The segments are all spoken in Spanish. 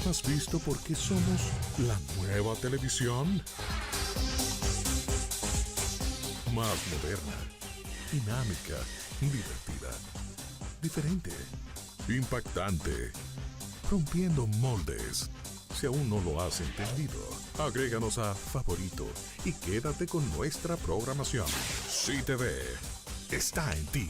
has visto por qué somos la nueva televisión? Más moderna, dinámica, divertida, diferente, impactante, rompiendo moldes. Si aún no lo has entendido, agréganos a favorito y quédate con nuestra programación. Sí TV está en ti.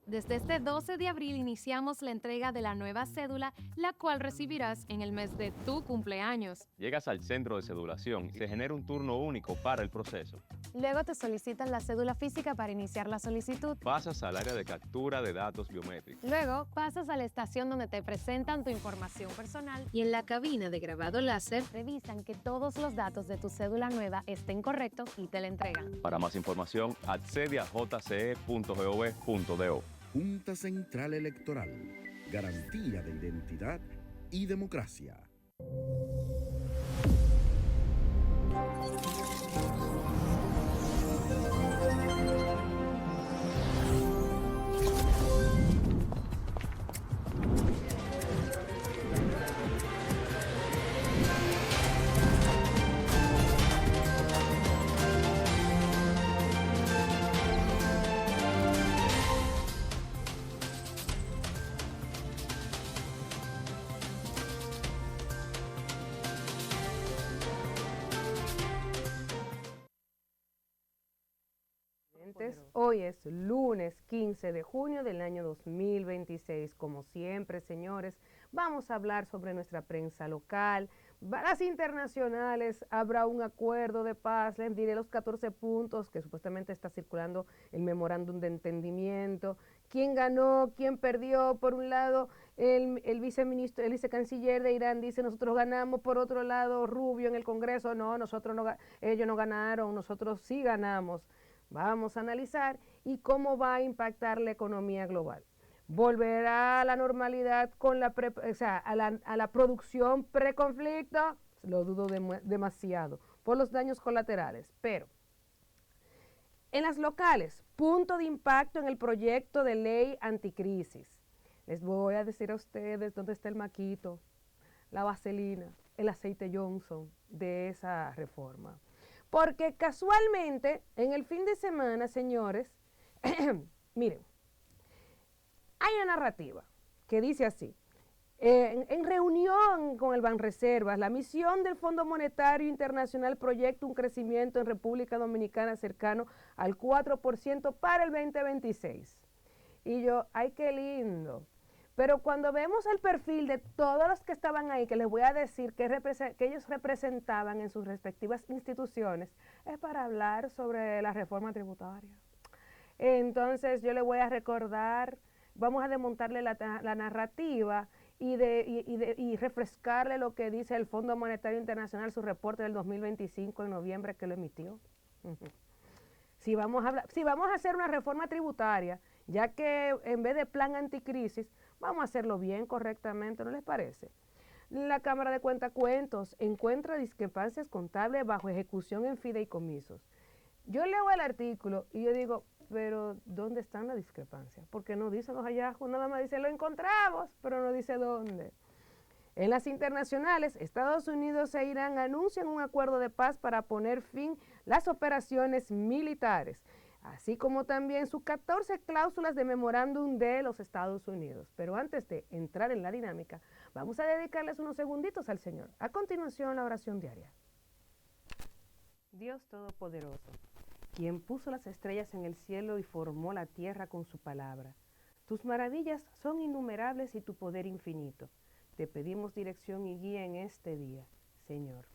Desde este 12 de abril iniciamos la entrega de la nueva cédula, la cual recibirás en el mes de tu cumpleaños. Llegas al centro de cedulación y se genera un turno único para el proceso. Luego te solicitan la cédula física para iniciar la solicitud. Pasas al área de captura de datos biométricos. Luego pasas a la estación donde te presentan tu información personal y en la cabina de grabado láser revisan que todos los datos de tu cédula nueva estén correctos y te la entregan. Para más información, accede a jce.gov.do. Junta Central Electoral, garantía de identidad y democracia. Hoy es lunes 15 de junio del año 2026. Como siempre, señores, vamos a hablar sobre nuestra prensa local, las internacionales. Habrá un acuerdo de paz, les diré los 14 puntos que supuestamente está circulando el memorándum de entendimiento. ¿Quién ganó? ¿Quién perdió? Por un lado, el vicecanciller de Irán dice nosotros ganamos. Por otro lado, Rubio en el Congreso, no, ellos no ganaron, nosotros sí ganamos. Vamos a analizar y cómo va a impactar la economía global. ¿Volverá a la normalidad con a la producción preconflicto? Lo dudo demasiado por los daños colaterales. Pero en las locales, punto de impacto en el proyecto de ley anticrisis. Les voy a decir a ustedes dónde está el maquito, la vaselina, el aceite Johnson de esa reforma. Porque casualmente, en el fin de semana, señores, miren, hay una narrativa que dice así, en reunión con el Banreservas, la misión del Fondo Monetario Internacional proyecta un crecimiento en República Dominicana cercano al 4% para el 2026. Y yo, ay, qué lindo. Pero cuando vemos el perfil de todos los que estaban ahí, que les voy a decir que ellos representaban en sus respectivas instituciones, es para hablar sobre la reforma tributaria. Entonces yo les voy a recordar, vamos a desmontarle la narrativa y refrescarle lo que dice el Fondo Monetario Internacional, su reporte del 2025 en noviembre que lo emitió. Si vamos a hacer una reforma tributaria, ya que en vez de plan anticrisis, vamos a hacerlo bien, correctamente, ¿no les parece? La Cámara de Cuentacuentos encuentra discrepancias contables bajo ejecución en fideicomisos. Yo leo el artículo y yo digo, pero ¿dónde están las discrepancias? Porque no dicen los hallazgos, nada más dice lo encontramos, pero no dice dónde. En las internacionales, Estados Unidos e Irán anuncian un acuerdo de paz para poner fin a las operaciones militares, así como también sus 14 cláusulas de memorándum de los Estados Unidos. Pero antes de entrar en la dinámica, vamos a dedicarles unos segunditos al Señor. A continuación, la oración diaria. Dios Todopoderoso, quien puso las estrellas en el cielo y formó la tierra con su palabra. Tus maravillas son innumerables y tu poder infinito. Te pedimos dirección y guía en este día, Señor.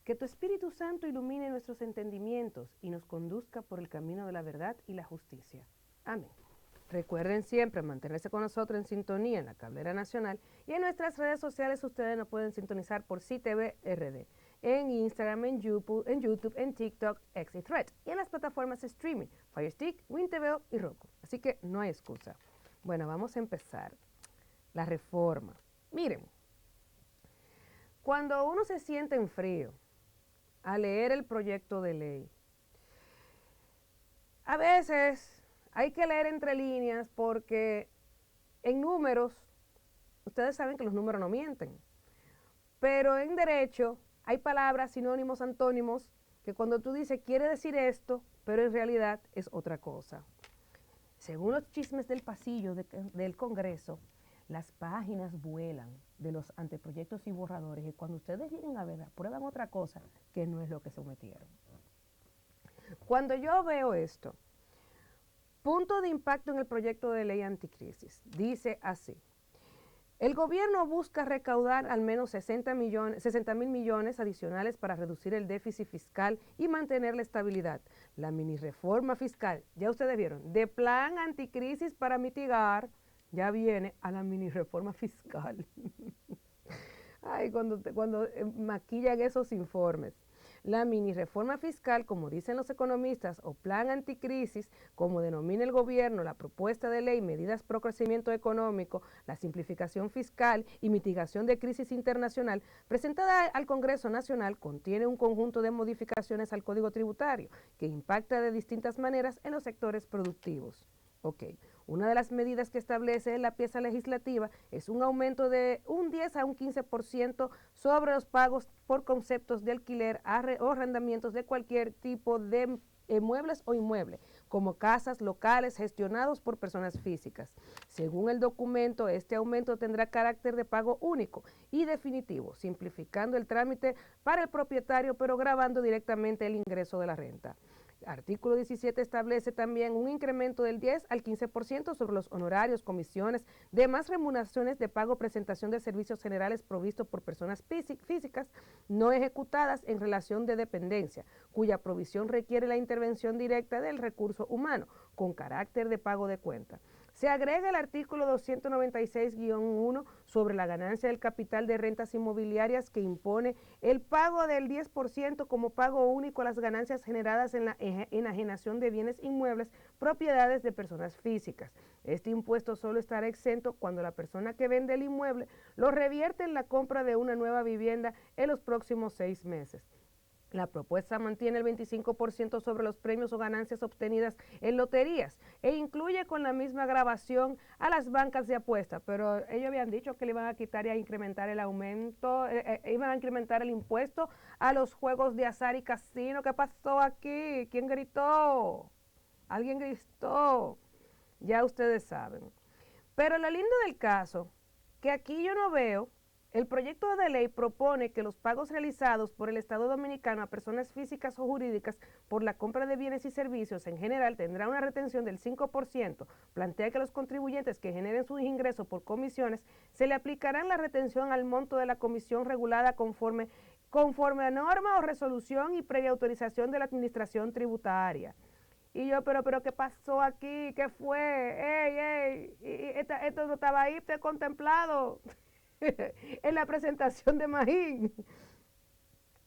Que tu Espíritu Santo ilumine nuestros entendimientos y nos conduzca por el camino de la verdad y la justicia. Amén. Recuerden siempre mantenerse con nosotros en sintonía en la Cablera Nacional y en nuestras redes sociales ustedes nos pueden sintonizar por CTV RD, en Instagram, en YouTube, en TikTok, X y Threads, y en las plataformas de streaming, Fire Stick, WinTV y Roku. Así que no hay excusa. Bueno, vamos a empezar. La reforma. Miren, cuando uno se siente en frío a leer el proyecto de ley, a veces hay que leer entre líneas porque en números, ustedes saben que los números no mienten, pero en derecho hay palabras, sinónimos, antónimos, que cuando tú dices quiere decir esto, pero en realidad es otra cosa. Según los chismes del pasillo del Congreso, las páginas vuelan de los anteproyectos y borradores y cuando ustedes lleguen a ver, aprueban otra cosa que no es lo que sometieron. Cuando yo veo esto, punto de impacto en el proyecto de ley anticrisis, dice así: el gobierno busca recaudar al menos 60.000 millones adicionales para reducir el déficit fiscal y mantener la estabilidad. La mini reforma fiscal, ya ustedes vieron, de plan anticrisis para mitigar, ya viene a la mini reforma fiscal. Ay, cuando maquillan esos informes. La mini reforma fiscal, como dicen los economistas, o plan anticrisis, como denomina el gobierno, la propuesta de ley, medidas pro crecimiento económico, la simplificación fiscal y mitigación de crisis internacional, presentada al Congreso Nacional, contiene un conjunto de modificaciones al Código Tributario que impacta de distintas maneras en los sectores productivos. Ok, una de las medidas que establece la pieza legislativa es un aumento de un 10 a un 15% sobre los pagos por conceptos de alquiler o arrendamientos de cualquier tipo de muebles o inmueble, como casas, locales gestionados por personas físicas. Según el documento, este aumento tendrá carácter de pago único y definitivo, simplificando el trámite para el propietario, pero gravando directamente el ingreso de la renta. Artículo 17 establece también un incremento del 10 al 15% sobre los honorarios, comisiones, demás remuneraciones de pago, presentación de servicios generales provistos por personas físicas no ejecutadas en relación de dependencia, cuya provisión requiere la intervención directa del recurso humano, con carácter de pago de cuenta. Se agrega el artículo 296-1 sobre la ganancia del capital de rentas inmobiliarias que impone el pago del 10% como pago único a las ganancias generadas en la enajenación de bienes inmuebles, propiedades de personas físicas. Este impuesto solo estará exento cuando la persona que vende el inmueble lo revierte en la compra de una nueva vivienda en los próximos 6 meses. La propuesta mantiene el 25% sobre los premios o ganancias obtenidas en loterías e incluye con la misma grabación a las bancas de apuesta, pero ellos habían dicho que le iban a quitar y a incrementar el aumento, iban a incrementar el impuesto a los juegos de azar y casino. ¿Qué pasó aquí? ¿Quién gritó? ¿Alguien gritó? Ya ustedes saben. Pero lo lindo del caso, que aquí yo no veo. El proyecto de ley propone que los pagos realizados por el Estado Dominicano a personas físicas o jurídicas por la compra de bienes y servicios en general tendrá una retención del 5%. Plantea que los contribuyentes que generen sus ingresos por comisiones se le aplicarán la retención al monto de la comisión regulada conforme a norma o resolución y previa autorización de la Administración Tributaria. Y yo, pero ¿qué pasó aquí? ¿Qué fue? Esto no estaba ahí contemplado en la presentación de Magín.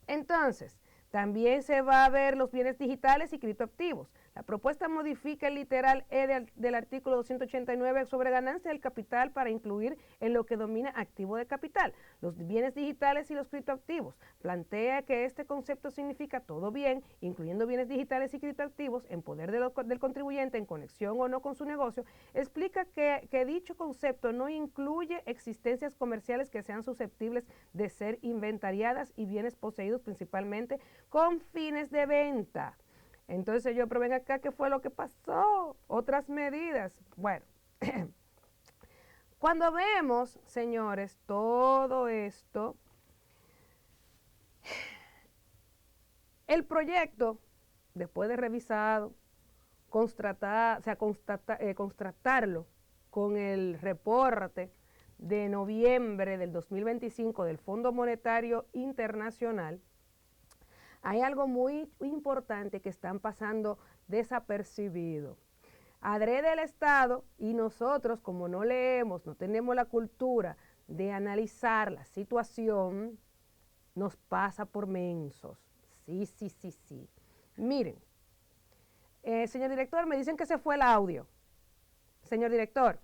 Entonces, también se va a ver los bienes digitales y criptoactivos. La propuesta modifica el literal E del artículo 289 sobre ganancia del capital para incluir en lo que domina activo de capital los bienes digitales y los criptoactivos. Plantea que este concepto significa todo bien, incluyendo bienes digitales y criptoactivos, en poder del contribuyente en conexión o no con su negocio. Explica que dicho concepto no incluye existencias comerciales que sean susceptibles de ser inventariadas y bienes poseídos principalmente con fines de venta. Entonces yo, pero ven acá, ¿qué fue lo que pasó? Otras medidas. Bueno, cuando vemos, señores, todo esto, el proyecto, después de revisado, constatarlo con el reporte de noviembre del 2025 del Fondo Monetario Internacional, hay algo muy importante que están pasando desapercibido. Adrede el Estado y nosotros, como no leemos, no tenemos la cultura de analizar la situación, nos pasa por mensos. Sí. Miren, señor director, me dicen que se fue el audio. Señor director,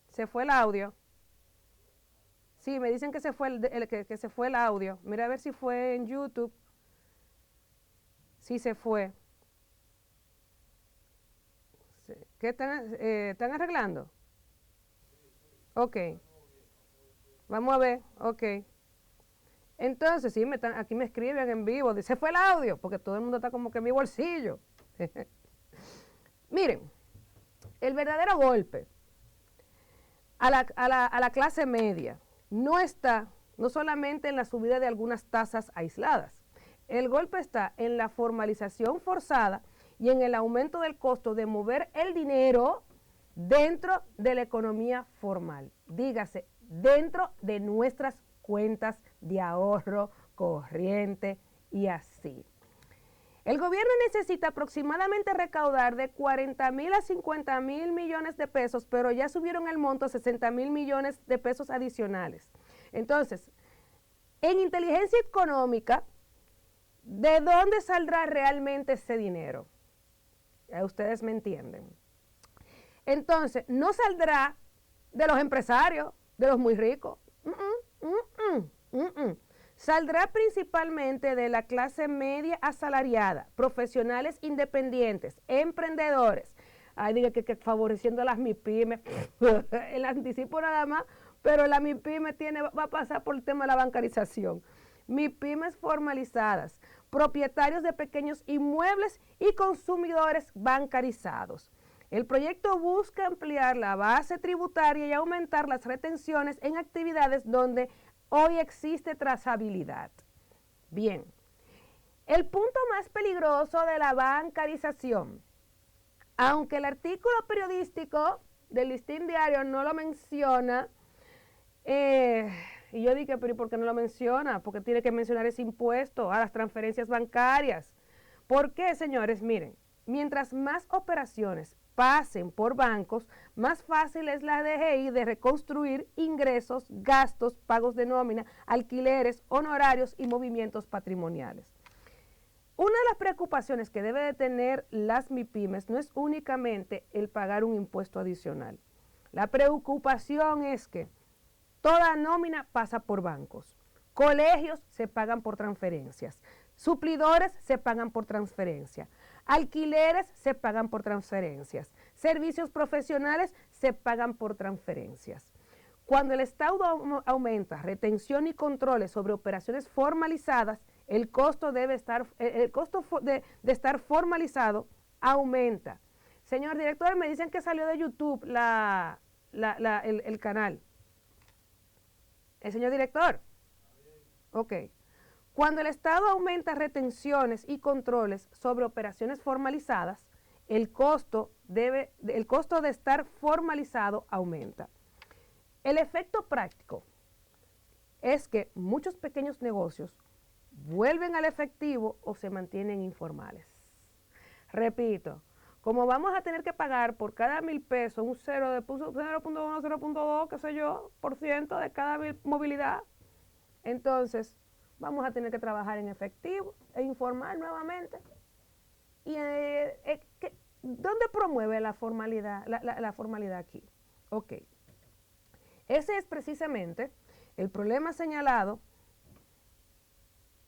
¿se fue el audio? Sí, me dicen que se fue que se fue el audio. Mira a ver si fue en YouTube. Sí se fue. ¿Qué están arreglando? Ok. Vamos a ver, ok. Entonces, sí, aquí me escriben en vivo, dice, fue el audio, porque todo el mundo está como que en mi bolsillo. Miren, el verdadero golpe a la clase media no está no solamente en la subida de algunas tasas aisladas, el golpe está en la formalización forzada y en el aumento del costo de mover el dinero dentro de la economía formal, dígase, dentro de nuestras cuentas de ahorro corriente y así. El gobierno necesita aproximadamente recaudar de 40.000 a 50.000 millones de pesos, pero ya subieron el monto a 60.000 millones de pesos adicionales. Entonces, en inteligencia económica, ¿de dónde saldrá realmente ese dinero? Ustedes me entienden. Entonces, no saldrá de los empresarios, de los muy ricos. Saldrá principalmente de la clase media asalariada, profesionales independientes, emprendedores. Ay, diga que favoreciendo a las MIPYME, el anticipo nada más, pero la MIPYME va a pasar por el tema de la bancarización. MIPYMEs formalizadas, propietarios de pequeños inmuebles y consumidores bancarizados. El proyecto busca ampliar la base tributaria y aumentar las retenciones en actividades donde hoy existe trazabilidad. Bien, el punto más peligroso de la bancarización, aunque el artículo periodístico del Listín Diario no lo menciona, y yo dije, pero ¿y por qué no lo menciona? Porque tiene que mencionar ese impuesto a las transferencias bancarias. ¿Por qué, señores? Miren, mientras más operaciones pasen por bancos, más fácil es la DGI de reconstruir ingresos, gastos, pagos de nómina, alquileres, honorarios y movimientos patrimoniales. Una de las preocupaciones que debe de tener las MIPYMEs no es únicamente el pagar un impuesto adicional. La preocupación es que toda nómina pasa por bancos, colegios se pagan por transferencias, suplidores se pagan por transferencia, alquileres se pagan por transferencias, servicios profesionales se pagan por transferencias. Cuando el Estado aumenta retención y controles sobre operaciones formalizadas, el costo de estar formalizado aumenta. Señor director, me dicen que salió de YouTube el canal. ¿El señor director? Ok. Cuando el Estado aumenta retenciones y controles sobre operaciones formalizadas, el costo de estar formalizado aumenta. El efecto práctico es que muchos pequeños negocios vuelven al efectivo o se mantienen informales. Repito, como vamos a tener que pagar por cada 1,000 pesos un 0.1, 0.2, qué sé yo, por ciento de cada movilidad, entonces vamos a tener que trabajar en efectivo e informar nuevamente. ¿Y dónde promueve la formalidad, la formalidad aquí? Ok. Ese es precisamente el problema señalado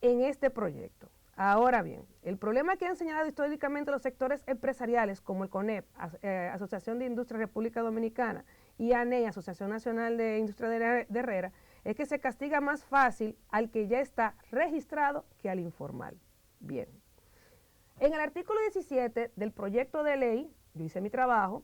en este proyecto. Ahora bien, el problema que han señalado históricamente los sectores empresariales como el CONEP, Asociación de Industria República Dominicana, y ANEI, Asociación Nacional de Industria de Herrera, es que se castiga más fácil al que ya está registrado que al informal. Bien. En el artículo 17 del proyecto de ley, yo hice mi trabajo,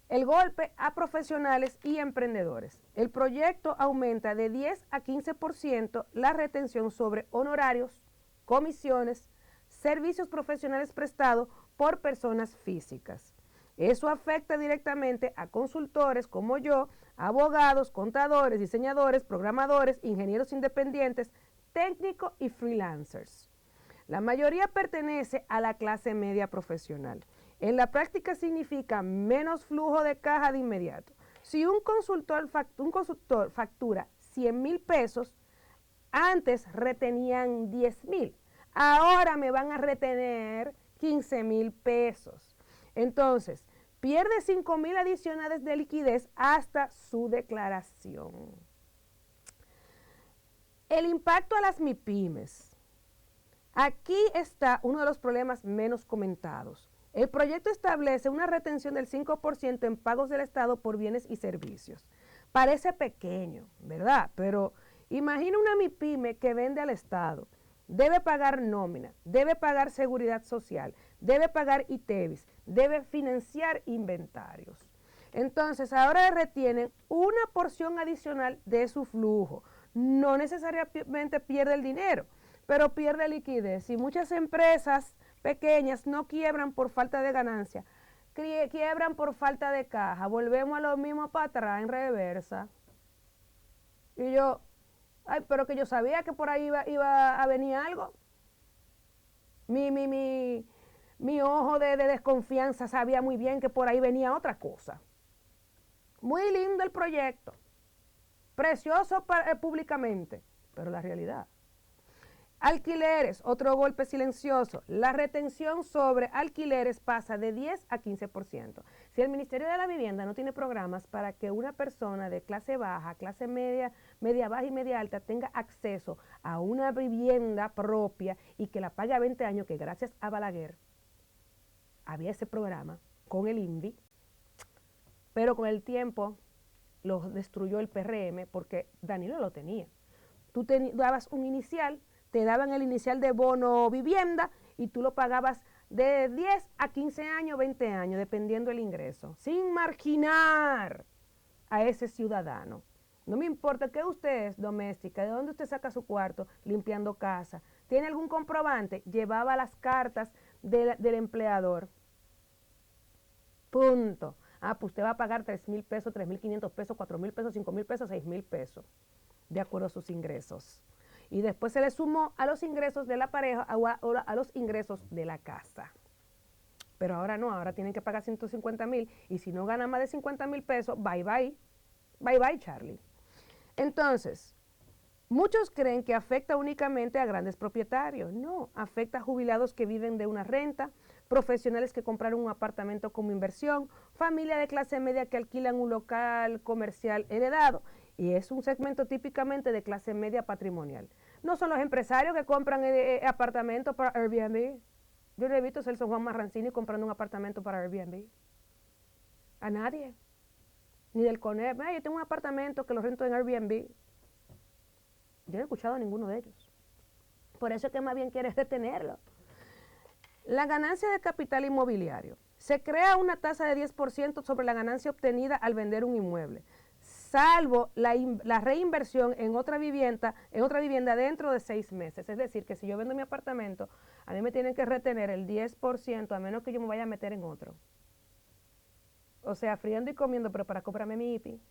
el golpe a profesionales y emprendedores. El proyecto aumenta de 10 a 15% la retención sobre honorarios, comisiones, servicios profesionales prestados por personas físicas. Eso afecta directamente a consultores como yo, abogados, contadores, diseñadores, programadores, ingenieros independientes, técnicos y freelancers. La mayoría pertenece a la clase media profesional. En la práctica significa menos flujo de caja de inmediato. Si un consultor factura 100,000 pesos, antes retenían 10,000. Ahora me van a retener 15,000 pesos. Entonces, pierde 5,000 adicionales de liquidez hasta su declaración. El impacto a las MIPYMEs. Aquí está uno de los problemas menos comentados. El proyecto establece una retención del 5% en pagos del Estado por bienes y servicios. Parece pequeño, ¿verdad? Pero imagina una MIPYME que vende al Estado, debe pagar nómina, debe pagar seguridad social, debe pagar ITEVIS, debe financiar inventarios. Entonces, ahora retienen una porción adicional de su flujo. No necesariamente pierde el dinero, pero pierde liquidez. Y muchas empresas pequeñas no quiebran por falta de ganancia, quiebran por falta de caja. Volvemos a lo mismo para atrás en reversa. Y yo, ay, pero que yo sabía que por ahí iba a venir algo. Mi ojo de desconfianza sabía muy bien que por ahí venía otra cosa. Muy lindo el proyecto, precioso públicamente, pero la realidad. Alquileres, otro golpe silencioso. La retención sobre alquileres pasa de 10 a 15%. Si el Ministerio de la Vivienda no tiene programas para que una persona de clase baja, clase media, media baja y media alta tenga acceso a una vivienda propia y que la pague a 20 años, que gracias a Balaguer había ese programa con el INVI, pero con el tiempo lo destruyó el PRM porque Danilo lo tenía. Tú dabas un inicial, te daban el inicial de bono vivienda y tú lo pagabas de 10 a 15 años, 20 años, dependiendo del ingreso, sin marginar a ese ciudadano. No me importa que usted es doméstica, de dónde usted saca su cuarto, limpiando casa, tiene algún comprobante, llevaba las cartas del empleador. Punto. Ah, pues usted va a pagar 3,000 pesos, 3,500 pesos, 4,000 pesos, 5,000 pesos, 6,000 pesos, de acuerdo a sus ingresos. Y después se le sumó a los ingresos de la pareja o a los ingresos de la casa. Pero ahora no, ahora tienen que pagar 150,000 y si no gana más de 50,000 pesos, bye bye, bye bye Charlie. Entonces, muchos creen que afecta únicamente a grandes propietarios. No, afecta a jubilados que viven de una renta, profesionales que compraron un apartamento como inversión, familia de clase media que alquilan un local comercial heredado. Y es un segmento típicamente de clase media patrimonial. No son los empresarios que compran apartamentos para Airbnb. Yo no he visto a Celso Juan Marrancini comprando un apartamento para Airbnb. A nadie. Ni del CONEP. Yo tengo un apartamento que lo rento en Airbnb. Yo no he escuchado a ninguno de ellos. Por eso es que más bien quiere retenerlo. La ganancia de capital inmobiliario. Se crea una tasa de 10% sobre la ganancia obtenida al vender un inmueble, salvo la reinversión en otra vivienda dentro de 6 meses. Es decir, que si yo vendo mi apartamento, a mí me tienen que retener el 10%, a menos que yo me vaya a meter en otro. O sea, friendo y comiendo, pero para comprarme mi IPI.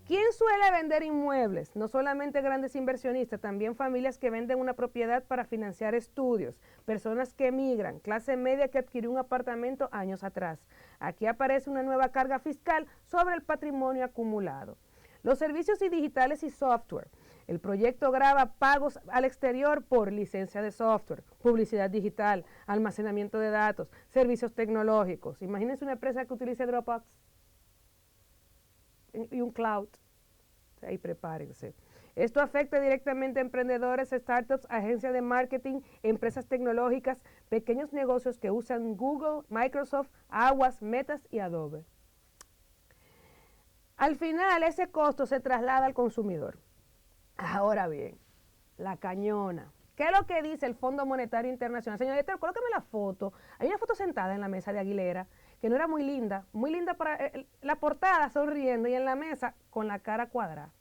¿Quién suele vender inmuebles? No solamente grandes inversionistas, también familias que venden una propiedad para financiar estudios, personas que emigran, clase media que adquirió un apartamento años atrás. Aquí aparece una nueva carga fiscal sobre el patrimonio acumulado. Los servicios digitales y software. El proyecto grava pagos al exterior por licencia de software, publicidad digital, almacenamiento de datos, servicios tecnológicos. Imagínense una empresa que utilice Dropbox y un cloud. Ahí prepárense. Esto afecta directamente a emprendedores, startups, agencias de marketing, empresas tecnológicas, pequeños negocios que usan Google, Microsoft, Aguas, Metas y Adobe. Al final, ese costo se traslada al consumidor. Ahora bien, la cañona. ¿Qué es lo que dice el Fondo Monetario Internacional? Señorita, colóqueme la foto. Hay una foto sentada en la mesa de Aguilera, que no era muy linda para la portada sonriendo y en la mesa con la cara cuadrada.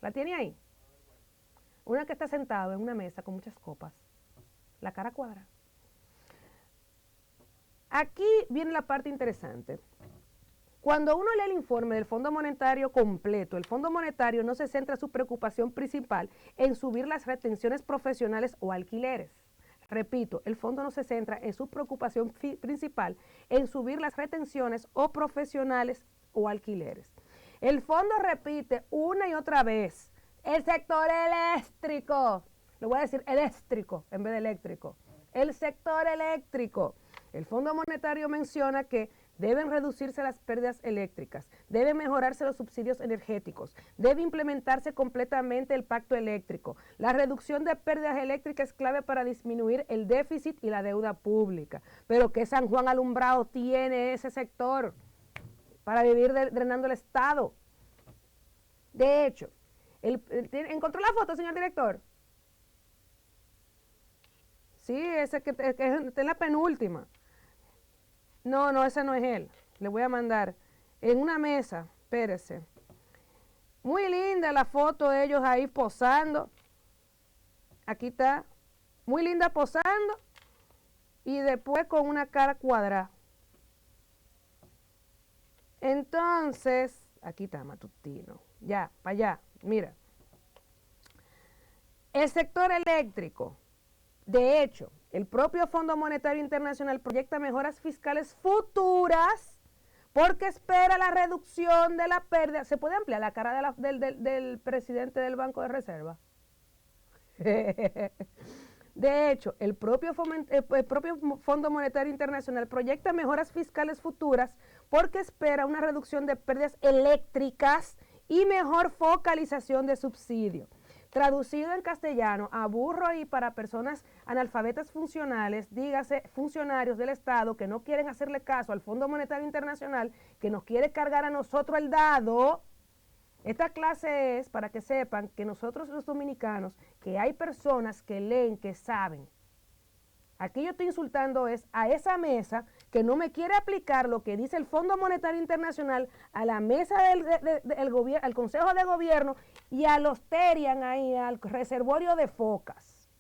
¿La tiene ahí? Una que está sentada en una mesa con muchas copas, la cara cuadrada. Aquí viene la parte interesante. Cuando uno lee el informe del Fondo Monetario completo, el Fondo Monetario no se centra su preocupación principal en subir las retenciones profesionales o alquileres. Repito, el fondo no se centra en su preocupación principal en subir las retenciones o profesionales o alquileres. El fondo repite una y otra vez, el sector eléctrico, lo voy a decir eléctrico en vez de eléctrico, el sector eléctrico. El Fondo Monetario menciona que deben reducirse las pérdidas eléctricas, deben mejorarse los subsidios energéticos, debe implementarse completamente el pacto eléctrico. La reducción de pérdidas eléctricas es clave para disminuir el déficit y la deuda pública. Pero ¿qué San Juan alumbrado tiene ese sector para vivir drenando el Estado. De hecho, ¿encontró la foto, señor director? Sí, ese que está en la penúltima. No, ese no es él. Le voy a mandar en una mesa, espérese. Muy linda la foto de ellos ahí posando. Aquí está. Muy linda posando. Y después con una cara cuadrada. Entonces, aquí está Matutino. Ya, para allá. Mira. El sector eléctrico. De hecho, el propio Fondo Monetario Internacional proyecta mejoras fiscales futuras porque espera la reducción de la pérdida. ¿Se puede ampliar la cara del presidente del Banco de Reserva? De hecho, el propio Fondo Monetario Internacional proyecta mejoras fiscales futuras porque espera una reducción de pérdidas eléctricas y mejor focalización de subsidios. Traducido en castellano, a burro y para personas analfabetas funcionales, dígase funcionarios del Estado que no quieren hacerle caso al Fondo Monetario Internacional, que nos quiere cargar a nosotros el dado. Esta clase es para que sepan que nosotros los dominicanos, que hay personas que leen, que saben. Aquí yo estoy insultando es a esa mesa que no me quiere aplicar lo que dice el Fondo Monetario Internacional a la mesa del gobierno, al Consejo de Gobierno y a los Terian ahí, al reservorio de focas.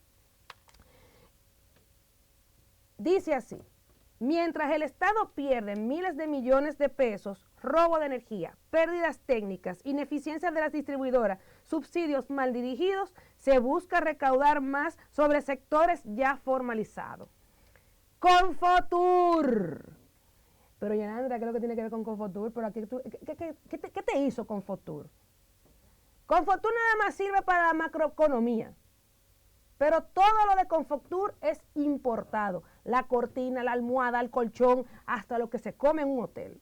Dice así: mientras el Estado pierde miles de millones de pesos, robo de energía, pérdidas técnicas, ineficiencia de las distribuidoras, subsidios mal dirigidos, se busca recaudar más sobre sectores ya formalizados. Confotur. Pero Yanandra, ¿qué es lo que tiene que ver con Confotur? Pero aquí ¿qué te hizo Confotur? Confotur nada más sirve para la macroeconomía. Pero todo lo de Confotur es importado. La cortina, la almohada, el colchón, hasta lo que se come en un hotel.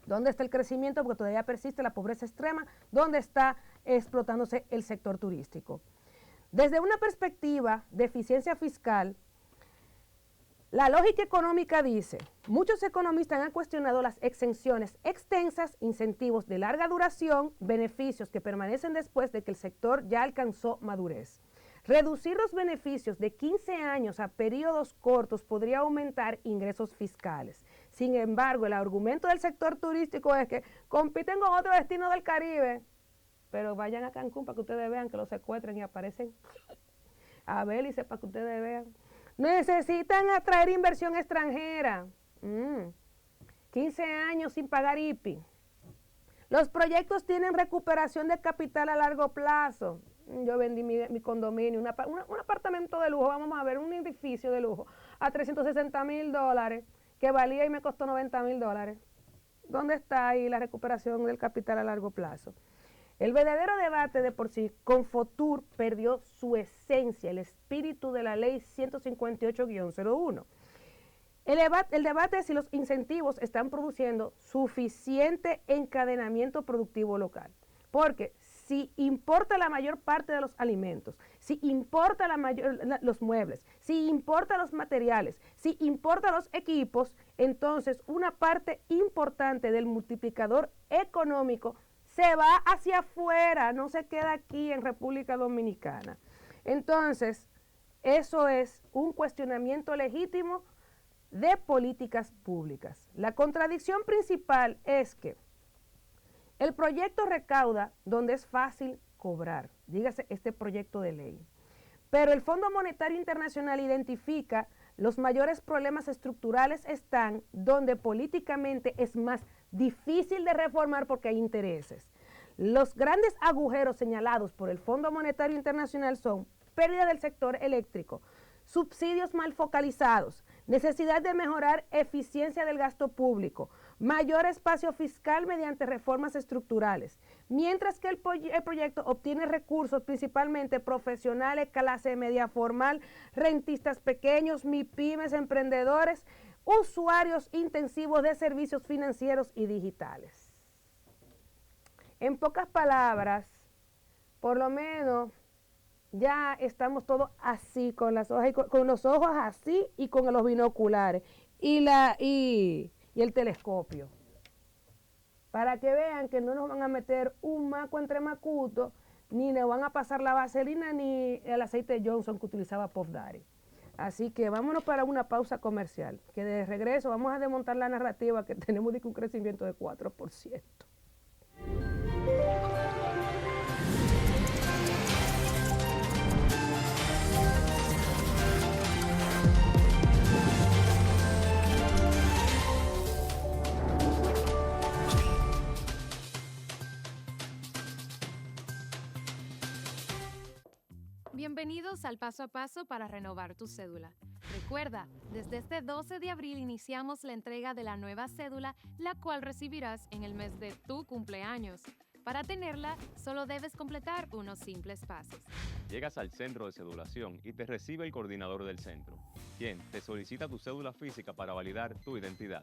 ¿Dónde está el crecimiento? Porque todavía persiste la pobreza extrema. ¿Dónde está explotándose el sector turístico? Desde una perspectiva de eficiencia fiscal, la lógica económica dice, muchos economistas han cuestionado las exenciones extensas, incentivos de larga duración, beneficios que permanecen después de que el sector ya alcanzó madurez. Reducir los beneficios de 15 años a periodos cortos podría aumentar ingresos fiscales. Sin embargo, el argumento del sector turístico es que compiten con otros destinos del Caribe, pero vayan a Cancún para que ustedes vean que los secuestren y aparecen a Bélice para que ustedes vean. Necesitan atraer inversión extranjera. 15 años sin pagar IPI. Los proyectos tienen recuperación de capital a largo plazo. Yo vendí mi condominio, un apartamento de lujo, vamos a ver, un edificio de lujo, a $360,000, que valía y me costó $90,000. ¿Dónde está ahí la recuperación del capital a largo plazo? El verdadero debate de por sí, Confotur perdió su esencia, el espíritu de la ley 158-01. El debate es si los incentivos están produciendo suficiente encadenamiento productivo local. Porque si importa la mayor parte de los alimentos, si importa los muebles, si importa los materiales, si importa los equipos, entonces una parte importante del multiplicador económico se va hacia afuera, no se queda aquí en República Dominicana. Entonces, eso es un cuestionamiento legítimo de políticas públicas. La contradicción principal es que el proyecto recauda donde es fácil cobrar, dígase este proyecto de ley. Pero el Fondo Monetario Internacional identifica los mayores problemas estructurales están donde políticamente es más difícil de reformar porque hay intereses. Los grandes agujeros señalados por el Fondo Monetario Internacional son pérdida del sector eléctrico, subsidios mal focalizados, necesidad de mejorar eficiencia del gasto público, mayor espacio fiscal mediante reformas estructurales, mientras que el proyecto obtiene recursos principalmente profesionales, clase media formal, rentistas pequeños, MIPYMES, emprendedores, usuarios intensivos de servicios financieros y digitales. En pocas palabras, por lo menos ya estamos todos así, con las hojas con los ojos así y con los binoculares y el telescopio. para que vean que no nos van a meter un maco entre macuto, ni nos van a pasar la vaselina ni el aceite Johnson que utilizaba Puff Daddy. Así que vámonos para una pausa comercial, que de regreso vamos a desmontar la narrativa que tenemos de un crecimiento de 4%. Bienvenidos al paso a paso para renovar tu cédula. Recuerda, desde este 12 de abril iniciamos la entrega de la nueva cédula, la cual recibirás en el mes de tu cumpleaños. Para tenerla, solo debes completar unos simples pasos. Llegas al centro de cedulación y te recibe el coordinador del centro, quien te solicita tu cédula física para validar tu identidad.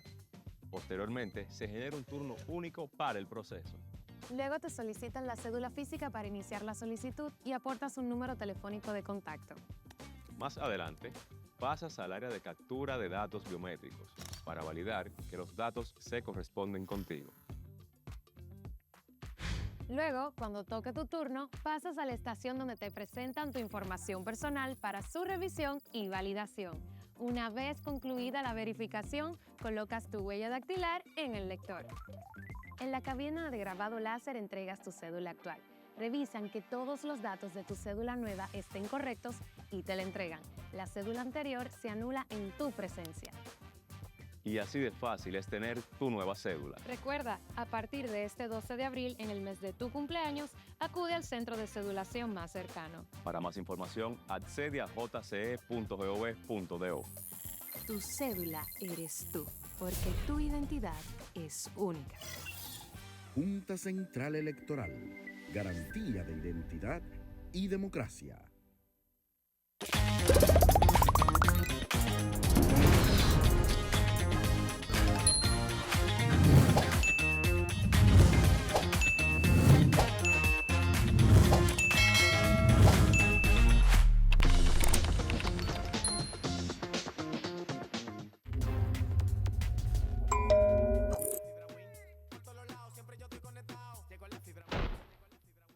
Posteriormente, se genera un turno único para el proceso. Luego te solicitan la cédula física para iniciar la solicitud y aportas un número telefónico de contacto. Más adelante, pasas al área de captura de datos biométricos para validar que los datos se corresponden contigo. Luego, cuando toque tu turno, pasas a la estación donde te presentan tu información personal para su revisión y validación. Una vez concluida la verificación, colocas tu huella dactilar en el lector. En la cabina de grabado láser entregas tu cédula actual. Revisan que todos los datos de tu cédula nueva estén correctos y te la entregan. La cédula anterior se anula en tu presencia. Y así de fácil es tener tu nueva cédula. Recuerda, a partir de este 12 de abril, en el mes de tu cumpleaños, acude al centro de cedulación más cercano. Para más información, accede a jce.gov.do. Tu cédula eres tú, porque tu identidad es única. Junta Central Electoral, garantía de identidad y democracia.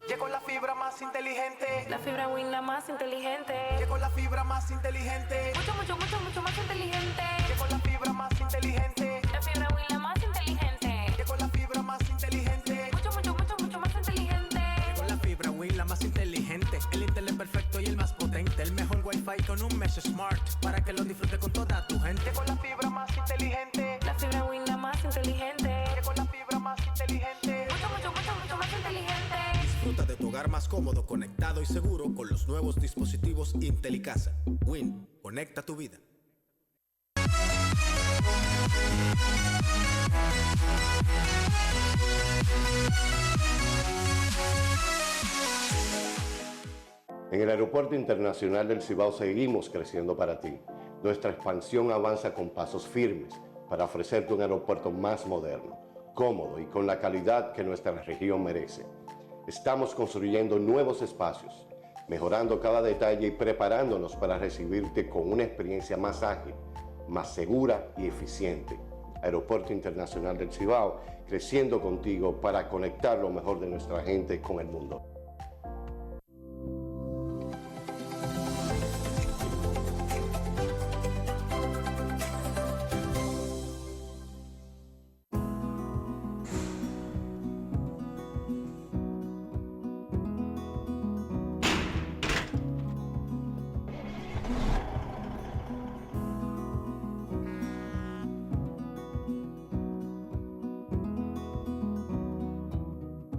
Llegó la fibra más inteligente. La fibra Win, la más inteligente. Llegó la fibra más inteligente. Mucho, mucho, mucho, mucho más inteligente. Llegó la fibra más inteligente. La fibra Win, la más inteligente. Llegó la fibra más inteligente. Mucho, mucho, mucho, mucho más inteligente. Llegó la fibra Win, la más inteligente. El internet perfecto y el más potente. El mejor wifi con un mesh smart. Para que lo disfrutes con toda tu gente. Llegó la fibra más inteligente. La fibra Win, la más inteligente. Llegó la fibra más inteligente. Mucho, mucho, mucho, mucho más inteligente. Disfruta de tu hogar más cómodo, conectado y seguro con los nuevos dispositivos IntelliCasa. Win, conecta tu vida. En el Aeropuerto Internacional del Cibao seguimos creciendo para ti. Nuestra expansión avanza con pasos firmes para ofrecerte un aeropuerto más moderno, cómodo y con la calidad que nuestra región merece. Estamos construyendo nuevos espacios, mejorando cada detalle y preparándonos para recibirte con una experiencia más ágil, más segura y eficiente. Aeropuerto Internacional del Cibao, creciendo contigo para conectar lo mejor de nuestra gente con el mundo.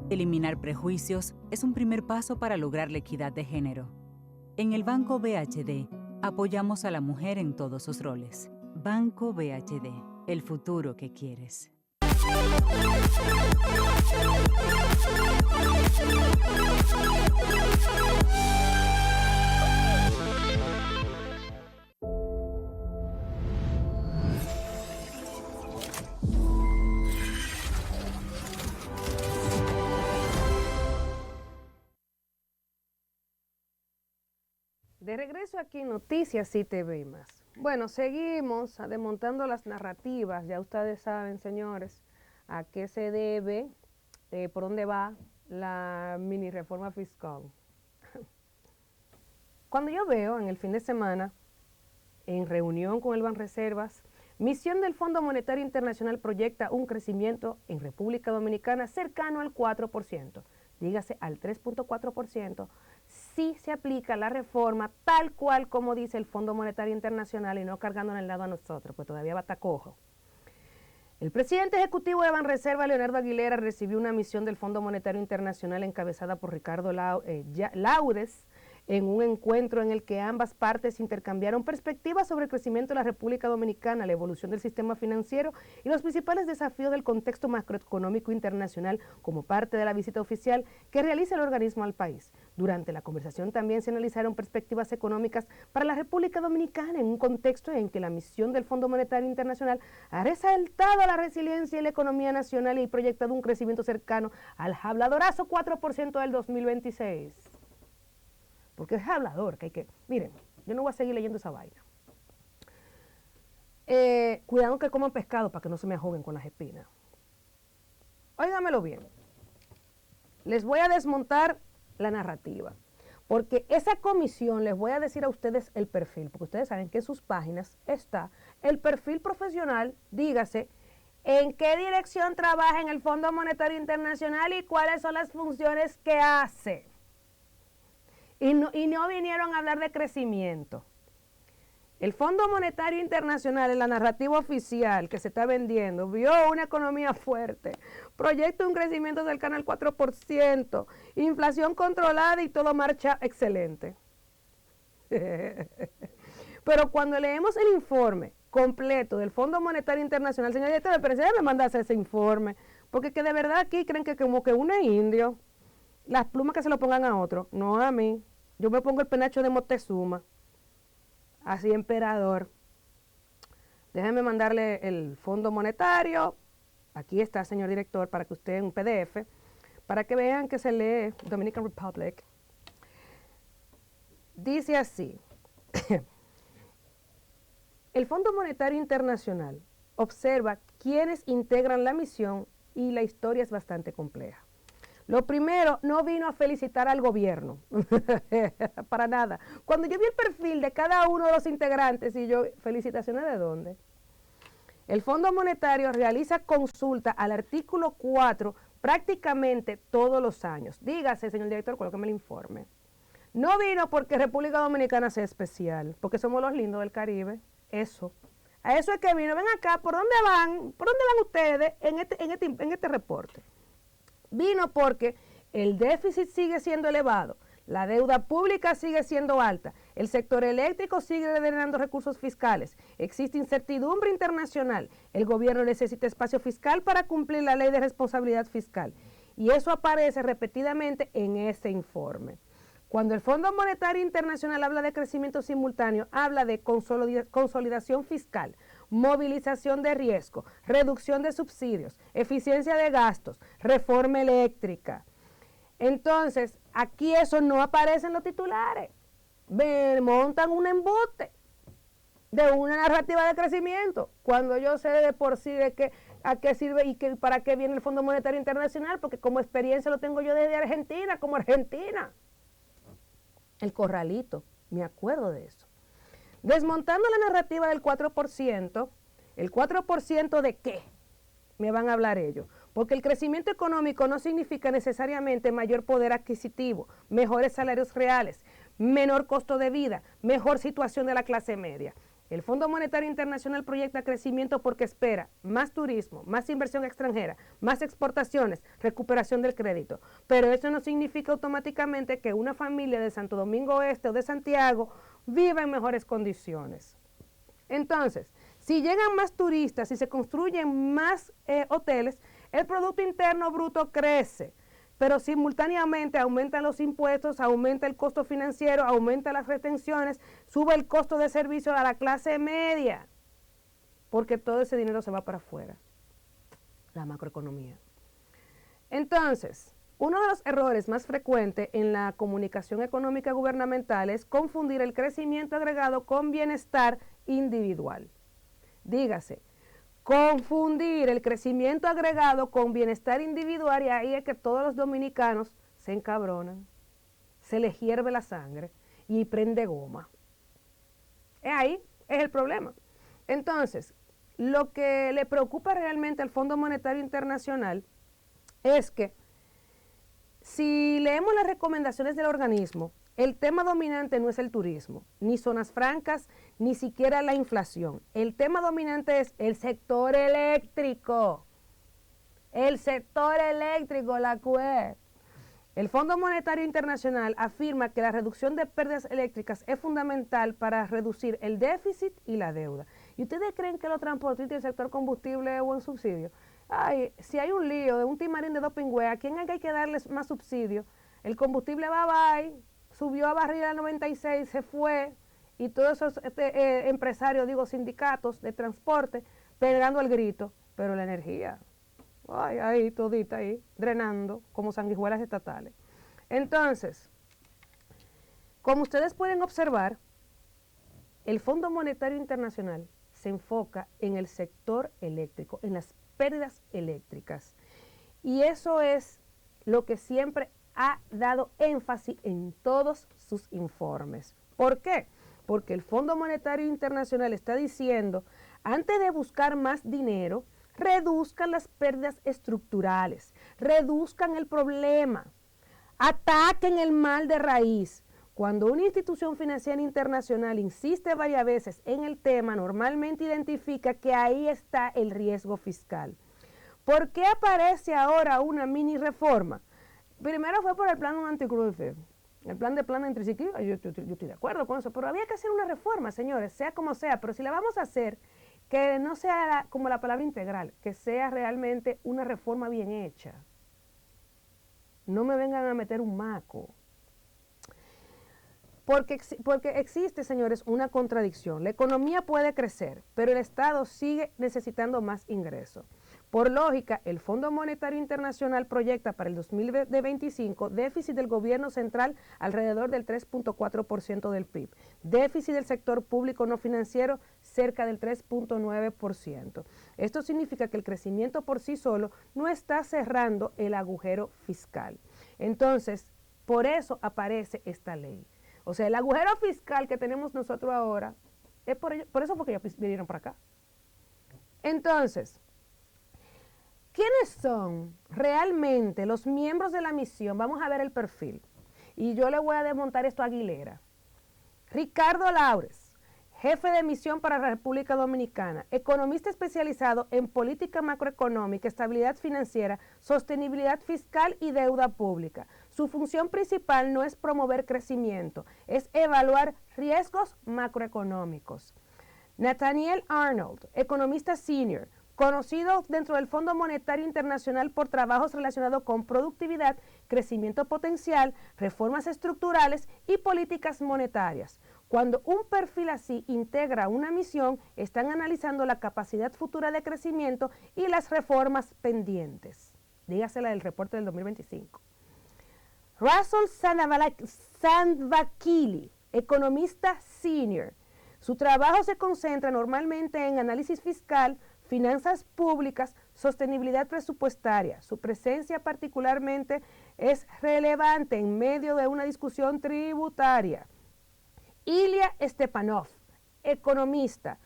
Eliminar prejuicios es un primer paso para lograr la equidad de género. En el Banco BHD, apoyamos a la mujer en todos sus roles. Banco BHD, el futuro que quieres. De regreso aquí en Noticias CTV y más. Bueno, seguimos desmontando las narrativas, ya ustedes saben, señores, a qué se debe, por dónde va la mini reforma fiscal. Cuando yo veo en el fin de semana, en reunión con el Banreservas, misión del Fondo Monetario Internacional proyecta un crecimiento en República Dominicana cercano al 4%, dígase al 3.4%, si se aplica la reforma tal cual como dice el Fondo Monetario Internacional y no cargando en el lado a nosotros, pues todavía va a estar cojo. El presidente ejecutivo de Banreservas, Leonardo Aguilera, recibió una misión del Fondo Monetario Internacional encabezada por Ricardo Laudes, en un encuentro en el que ambas partes intercambiaron perspectivas sobre el crecimiento de la República Dominicana, la evolución del sistema financiero y los principales desafíos del contexto macroeconómico internacional como parte de la visita oficial que realiza el organismo al país. Durante la conversación también se analizaron perspectivas económicas para la República Dominicana en un contexto en que la misión del Fondo Monetario Internacional ha resaltado la resiliencia y la economía nacional y proyectado un crecimiento cercano al habladorazo 4% del 2026. Porque es hablador, que hay que... Miren, yo no voy a seguir leyendo esa vaina. Cuidado que coman pescado para que no se me ahoguen con las espinas. Óigamelo bien. Les voy a desmontar la narrativa. Porque esa comisión, les voy a decir a ustedes el perfil, porque ustedes saben que en sus páginas está el perfil profesional, dígase, en qué dirección trabaja en el Fondo Monetario Internacional y cuáles son las funciones que hace. Y no vinieron a hablar de crecimiento. El Fondo Monetario Internacional, en la narrativa oficial que se está vendiendo, vio una economía fuerte, proyecta un crecimiento cercano al 4%, inflación controlada y todo marcha excelente. Pero cuando leemos el informe completo del Fondo Monetario Internacional, señor director, pero me manda a hacer ese informe, porque que de verdad aquí creen que como que uno es indio, las plumas que se lo pongan a otro, no a mí. Yo me pongo el penacho de Moctezuma, así emperador. Déjenme mandarle el Fondo Monetario. Aquí está, señor director, para que usted en un PDF, para que vean que se lee Dominican Republic. Dice así. El Fondo Monetario Internacional observa quiénes integran la misión y la historia es bastante compleja. Lo primero, no vino a felicitar al gobierno, para nada. Cuando yo vi el perfil de cada uno de los integrantes, y yo, ¿felicitaciones de dónde? El Fondo Monetario realiza consulta al artículo 4 prácticamente todos los años. Dígase, señor director, colóqueme el informe. No vino porque República Dominicana sea especial, porque somos los lindos del Caribe, eso. A eso es que vino. Ven acá, ¿por dónde van? ¿Por dónde van ustedes en este reporte? Vino porque el déficit sigue siendo elevado, la deuda pública sigue siendo alta, el sector eléctrico sigue drenando recursos fiscales, existe incertidumbre internacional, el gobierno necesita espacio fiscal para cumplir la ley de responsabilidad fiscal. Y eso aparece repetidamente en ese informe. Cuando el Fondo Monetario Internacional habla de crecimiento simultáneo, habla de consolidación fiscal, movilización de riesgo, reducción de subsidios, eficiencia de gastos, reforma eléctrica. Entonces, aquí eso no aparece en los titulares. Montan un embuste de una narrativa de crecimiento, cuando yo sé de por sí de a qué sirve y para qué viene el Fondo Monetario Internacional, porque como experiencia lo tengo yo desde Argentina, como Argentina. El corralito, me acuerdo de eso. Desmontando la narrativa del 4%, ¿el 4% de qué? Me van a hablar ellos. Porque el crecimiento económico no significa necesariamente mayor poder adquisitivo, mejores salarios reales, menor costo de vida, mejor situación de la clase media. El Fondo Monetario Internacional proyecta crecimiento porque espera más turismo, más inversión extranjera, más exportaciones, recuperación del crédito. Pero eso no significa automáticamente que una familia de Santo Domingo Este o de Santiago viva en mejores condiciones. Entonces, si llegan más turistas y se construyen más hoteles, el Producto Interno Bruto crece. Pero simultáneamente aumentan los impuestos, aumenta el costo financiero, aumenta las retenciones, sube el costo de servicio a la clase media, porque todo ese dinero se va para afuera, la macroeconomía. Entonces, uno de los errores más frecuentes en la comunicación económica gubernamental es confundir el crecimiento agregado con bienestar individual. Dígase, confundir el crecimiento agregado con bienestar individual, y ahí es que todos los dominicanos se encabronan, se les hierve la sangre y prende goma. Ahí es el problema. Entonces, lo que le preocupa realmente al Fondo Monetario Internacional es que si leemos las recomendaciones del organismo, el tema dominante no es el turismo, ni zonas francas, ni siquiera la inflación. El tema dominante es el sector eléctrico. El sector eléctrico, la CUE. El Fondo Monetario Internacional afirma que la reducción de pérdidas eléctricas es fundamental para reducir el déficit y la deuda. ¿Y ustedes creen que los transportistas y el sector combustible es buen subsidio? Ay, si hay un lío de un timarín de dos pingües, ¿a quién hay que darles más subsidio? El combustible bye, subió a barril al 96, se fue, y todos esos empresarios, digo sindicatos de transporte, pegando el grito, pero la energía, ay, ahí todita ahí, drenando como sanguijuelas estatales. Entonces, como ustedes pueden observar, el Fondo Monetario Internacional se enfoca en el sector eléctrico, en las pérdidas eléctricas. Y eso es lo que siempre ha dado énfasis en todos sus informes. ¿Por qué? Porque el Fondo Monetario Internacional está diciendo, antes de buscar más dinero, reduzcan las pérdidas estructurales, reduzcan el problema, ataquen el mal de raíz. Cuando una institución financiera internacional insiste varias veces en el tema, normalmente identifica que ahí está el riesgo fiscal. ¿Por qué aparece ahora una mini reforma? Primero fue por el plan anticruce, el plan de plano intriciclo, yo estoy de acuerdo con eso, pero había que hacer una reforma, señores, sea como sea, pero si la vamos a hacer, que no sea como la palabra integral, que sea realmente una reforma bien hecha. No me vengan a meter un maco. Porque existe, señores, una contradicción. La economía puede crecer, pero el Estado sigue necesitando más ingresos. Por lógica, el Fondo Monetario Internacional proyecta para el 2025 déficit del gobierno central alrededor del 3.4% del PIB, déficit del sector público no financiero cerca del 3.9%. Esto significa que el crecimiento por sí solo no está cerrando el agujero fiscal. Entonces, por eso aparece esta ley. O sea, el agujero fiscal que tenemos nosotros ahora, es por eso porque ellos vinieron para acá. Entonces, ¿quiénes son realmente los miembros de la misión? Vamos a ver el perfil. Y yo le voy a desmontar esto a Aguilera. Ricardo Laures, jefe de misión para la República Dominicana, economista especializado en política macroeconómica, estabilidad financiera, sostenibilidad fiscal y deuda pública. Su función principal no es promover crecimiento, es evaluar riesgos macroeconómicos. Nathaniel Arnold, economista senior, conocido dentro del Fondo Monetario Internacional por trabajos relacionados con productividad, crecimiento potencial, reformas estructurales y políticas monetarias. Cuando un perfil así integra una misión, están analizando la capacidad futura de crecimiento y las reformas pendientes. Dígase la del reporte del 2025. Russell Sandvakili, economista senior. Su trabajo se concentra normalmente en análisis fiscal, finanzas públicas, sostenibilidad presupuestaria. Su presencia particularmente es relevante en medio de una discusión tributaria. Ilya Stepanov, economista,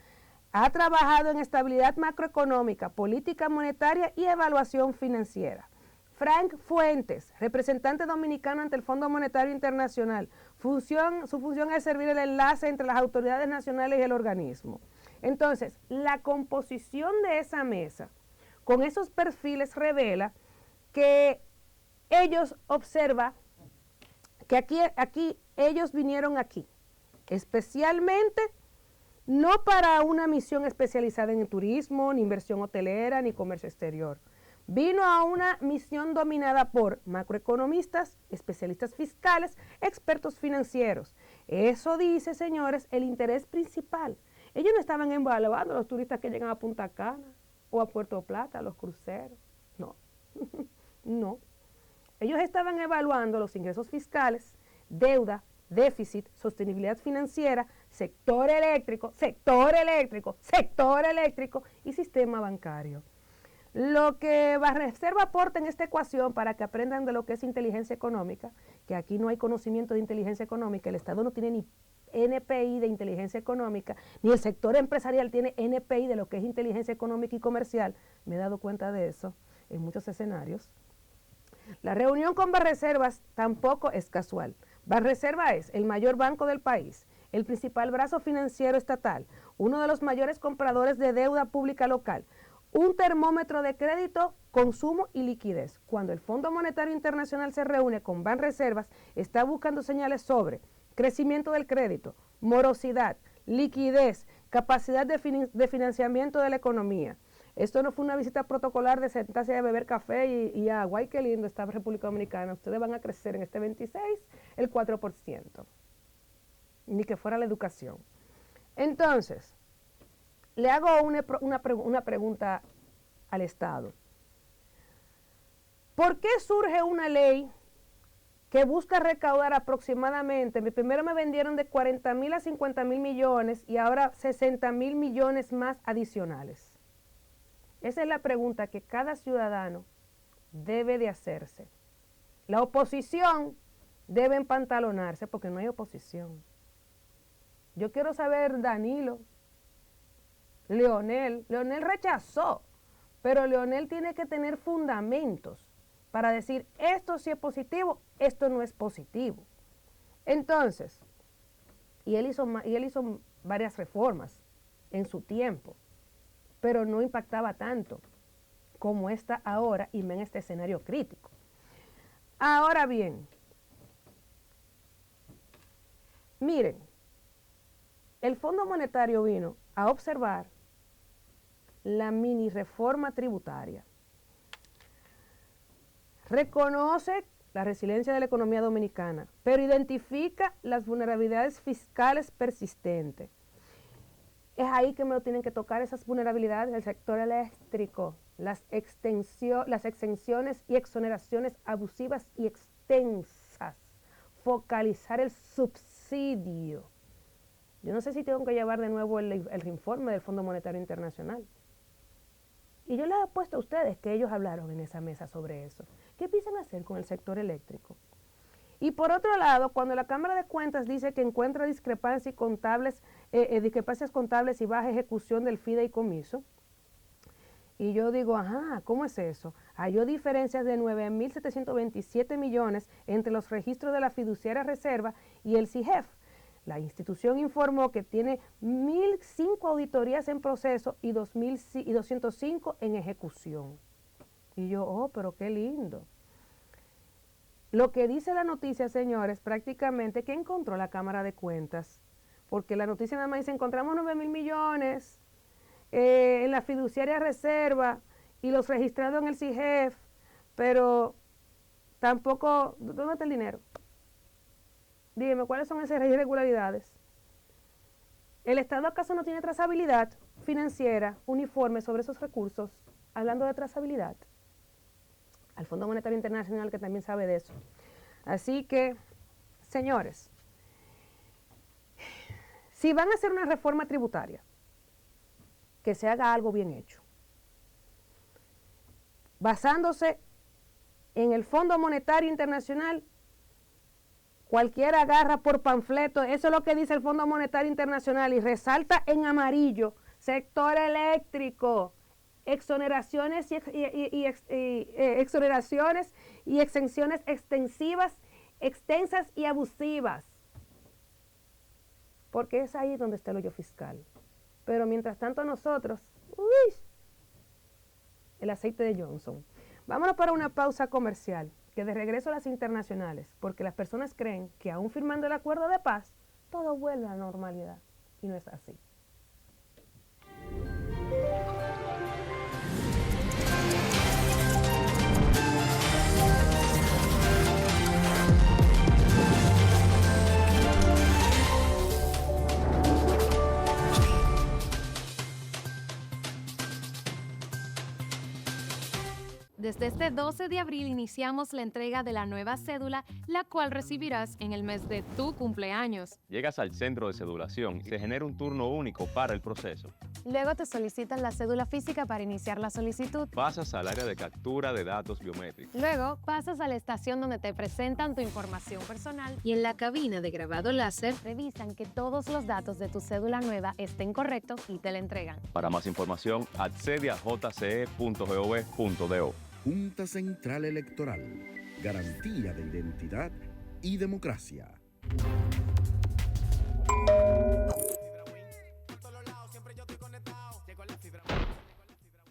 ha trabajado en estabilidad macroeconómica, política monetaria y evaluación financiera. Frank Fuentes, representante dominicano ante el Fondo Monetario Internacional. Su función es servir el enlace entre las autoridades nacionales y el organismo. Entonces, la composición de esa mesa con esos perfiles revela que ellos observan que aquí ellos vinieron aquí, especialmente no para una misión especializada en turismo, ni inversión hotelera, ni comercio exterior. Vino a una misión dominada por macroeconomistas, especialistas fiscales, expertos financieros. Eso dice, señores, el interés principal. Ellos no estaban evaluando a los turistas que llegan a Punta Cana o a Puerto Plata, a los cruceros. No, no. Ellos estaban evaluando los ingresos fiscales, deuda, déficit, sostenibilidad financiera, sector eléctrico, sector eléctrico, sector eléctrico y sistema bancario. Lo que Banreserva aporta en esta ecuación para que aprendan de lo que es inteligencia económica, que aquí no hay conocimiento de inteligencia económica, el Estado no tiene ni NPI de inteligencia económica, ni el sector empresarial tiene NPI de lo que es inteligencia económica y comercial, me he dado cuenta de eso en muchos escenarios. La reunión con Banreservas tampoco es casual. Banreserva es el mayor banco del país, el principal brazo financiero estatal, uno de los mayores compradores de deuda pública local, un termómetro de crédito, consumo y liquidez. Cuando el Fondo Monetario Internacional se reúne con Banreservas, está buscando señales sobre crecimiento del crédito, morosidad, liquidez, capacidad de financiamiento de la economía. Esto no fue una visita protocolar de sentarse a beber café y agua. ¡Ay, qué lindo está República Dominicana! Ustedes van a crecer en este 26 el 4%. Ni que fuera la educación. Entonces, le hago una pregunta al Estado. ¿Por qué surge una ley que busca recaudar aproximadamente, primero me vendieron de 40.000 a 50.000 millones y ahora 60.000 millones más adicionales? Esa es la pregunta que cada ciudadano debe de hacerse. La oposición debe empantalonarse porque no hay oposición. Yo quiero saber, Danilo, Leonel rechazó, pero Leonel tiene que tener fundamentos para decir esto sí es positivo, esto no es positivo. Entonces, y él hizo varias reformas en su tiempo, pero no impactaba tanto como está ahora y en este escenario crítico. Ahora bien, miren, el Fondo Monetario vino a observar la mini reforma tributaria. Reconoce la resiliencia de la economía dominicana, pero identifica las vulnerabilidades fiscales persistentes. Es ahí que me lo tienen que tocar esas vulnerabilidades del sector eléctrico, las exenciones y exoneraciones abusivas y extensas, focalizar el subsidio. Yo no sé si tengo que llevar de nuevo el informe del Fondo Monetario Internacional. Y yo les apuesto a ustedes que ellos hablaron en esa mesa sobre eso. ¿Qué piensan hacer con el sector eléctrico? Y por otro lado, cuando la Cámara de Cuentas dice que encuentra discrepancias contables y baja ejecución del fideicomiso, y yo digo, ajá, ¿cómo es eso? Halló diferencias de 9.727 millones entre los registros de la fiduciaria reserva y el CIGEF. La institución informó que tiene 1.005 auditorías en proceso y 205 en ejecución. Y yo, oh, pero qué lindo. Lo que dice la noticia, señores, prácticamente que encontró la Cámara de Cuentas, porque la noticia nada más dice, encontramos 9.000 millones en la fiduciaria reserva y los registrados en el CIGEF, pero tampoco, ¿dónde está el dinero? Dígame, ¿cuáles son esas irregularidades? ¿El Estado acaso no tiene trazabilidad financiera uniforme sobre esos recursos? Hablando de trazabilidad. Al Fondo Monetario Internacional, que también sabe de eso. Así que, señores, si van a hacer una reforma tributaria, que se haga algo bien hecho, basándose en el Fondo Monetario Internacional. Cualquiera agarra por panfleto, eso es lo que dice el Fondo Monetario Internacional y resalta en amarillo, sector eléctrico, exoneraciones y exenciones extensas y abusivas. Porque es ahí donde está el hoyo fiscal. Pero mientras tanto nosotros, el aceite de Johnson. Vámonos para una pausa comercial, que de regreso a las internacionales, porque las personas creen que aún firmando el acuerdo de paz, todo vuelve a la normalidad. Y no es así. Desde este 12 de abril iniciamos la entrega de la nueva cédula, la cual recibirás en el mes de tu cumpleaños. Llegas al centro de cedulación y se genera un turno único para el proceso. Luego te solicitan la cédula física para iniciar la solicitud. Pasas al área de captura de datos biométricos. Luego pasas a la estación donde te presentan tu información personal y en la cabina de grabado láser revisan que todos los datos de tu cédula nueva estén correctos y te la entregan. Para más información, accede a jce.gov.do. Junta Central Electoral, garantía de identidad y democracia.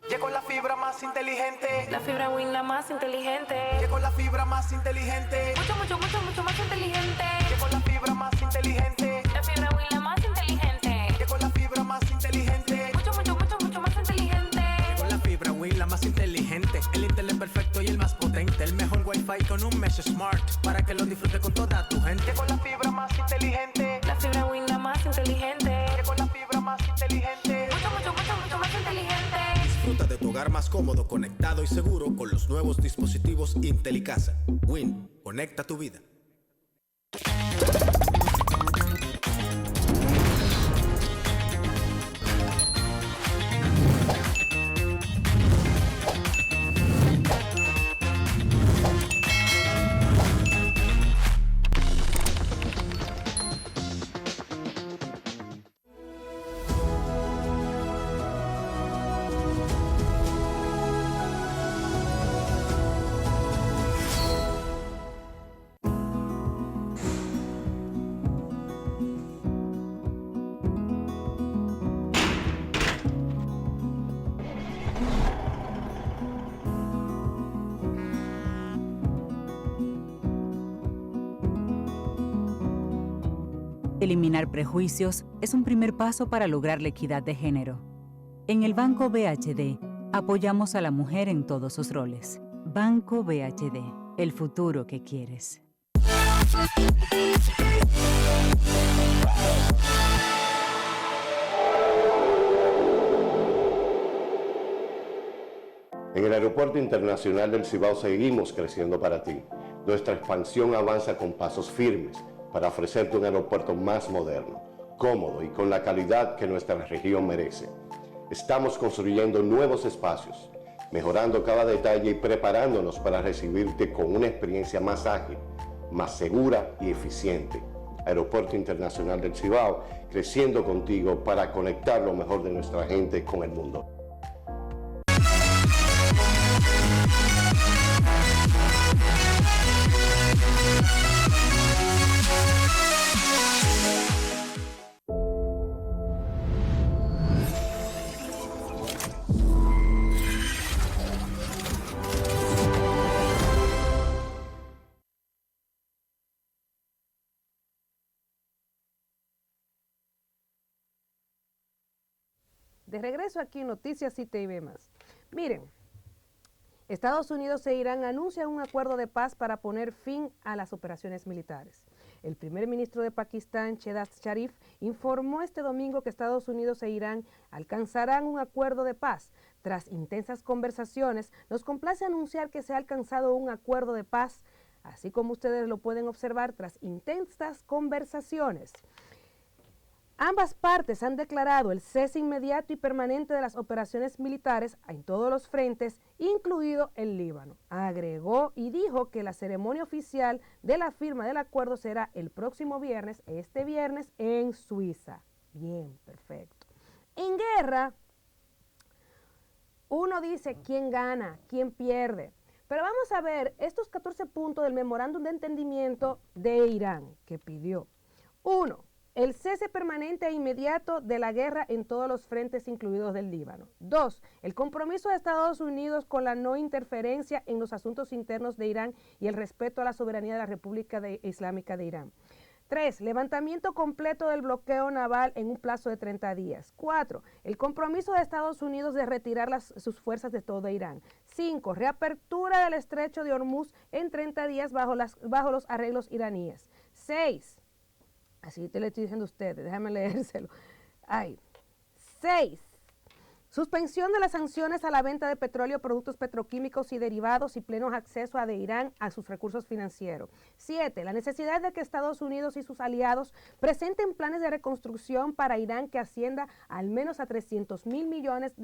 Llegó la fibra más inteligente. La fibra Win, la más inteligente. Llegó la fibra más inteligente. Mucho, mucho, mucho, mucho más inteligente. Llegó la fibra más inteligente. La fibra Win, la más inteligente. Llegó la fibra más inteligente. Mucho, mucho, mucho, mucho más inteligente. Llegó la fibra Win, la más inteligente. El internet perfecto y el más potente. El mejor wifi con un mesh smart. Para que lo disfrutes con toda tu gente. Llegó la fibra más inteligente. La fibra Win, la más inteligente. Llegó la fibra más inteligente. Mucho, mucho, mucho, mucho más inteligente. Disfruta de tu hogar más cómodo, conectado y seguro con los nuevos dispositivos Intelicasa. Win, conecta tu vida. Eliminar prejuicios es un primer paso para lograr la equidad de género. En el Banco BHD, apoyamos a la mujer en todos sus roles. Banco BHD, el futuro que quieres. En el Aeropuerto Internacional del Cibao seguimos creciendo para ti. Nuestra expansión avanza con pasos firmes para ofrecerte un aeropuerto más moderno, cómodo y con la calidad que nuestra región merece. Estamos construyendo nuevos espacios, mejorando cada detalle y preparándonos para recibirte con una experiencia más ágil, más segura y eficiente. Aeropuerto Internacional del Cibao, creciendo contigo para conectar lo mejor de nuestra gente con el mundo. De regreso aquí en Noticias CTV+. Miren, Estados Unidos e Irán anuncian un acuerdo de paz para poner fin a las operaciones militares. El primer ministro de Pakistán, Shehbaz Sharif, informó este domingo que Estados Unidos e Irán alcanzarán un acuerdo de paz. Tras intensas conversaciones, nos complace anunciar que se ha alcanzado un acuerdo de paz, así como ustedes lo pueden observar tras intensas conversaciones. Ambas partes han declarado el cese inmediato y permanente de las operaciones militares en todos los frentes, incluido el Líbano. Agregó y dijo que la ceremonia oficial de la firma del acuerdo será el próximo viernes, este viernes, en Suiza. Bien, perfecto. En guerra, uno dice quién gana, quién pierde. Pero vamos a ver estos 14 puntos del memorándum de entendimiento de Irán que pidió. 1. El cese permanente e inmediato de la guerra en todos los frentes, incluidos del Líbano. 2. El compromiso de Estados Unidos con la no interferencia en los asuntos internos de Irán y el respeto a la soberanía de la República Islámica de Irán. 3. Levantamiento completo del bloqueo naval en un plazo de 30 días. 4. El compromiso de Estados Unidos de retirar sus fuerzas de todo Irán. 5. Reapertura del estrecho de Hormuz en 30 días bajo los arreglos iraníes. 6. Así te lo estoy diciendo a ustedes, déjame leérselo. 6. Suspensión de las sanciones a la venta de petróleo, productos petroquímicos y derivados y pleno acceso de Irán a sus recursos financieros. 7. La necesidad de que Estados Unidos y sus aliados presenten planes de reconstrucción para Irán que ascienda al menos a $300.000 millones.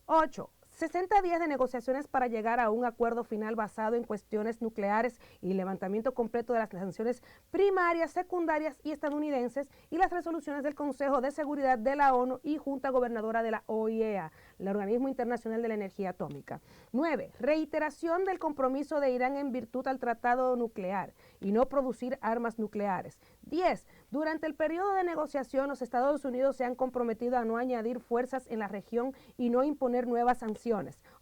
8. 60 días de negociaciones para llegar a un acuerdo final basado en cuestiones nucleares y levantamiento completo de las sanciones primarias, secundarias y estadounidenses y las resoluciones del Consejo de Seguridad de la ONU y Junta Gobernadora de la OIEA, el Organismo Internacional de la Energía Atómica. 9. Reiteración del compromiso de Irán en virtud al tratado nuclear y no producir armas nucleares. 10. Durante el periodo de negociación, los Estados Unidos se han comprometido a no añadir fuerzas en la región y no imponer nuevas sanciones.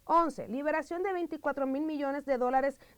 11. Liberación de $24.000 millones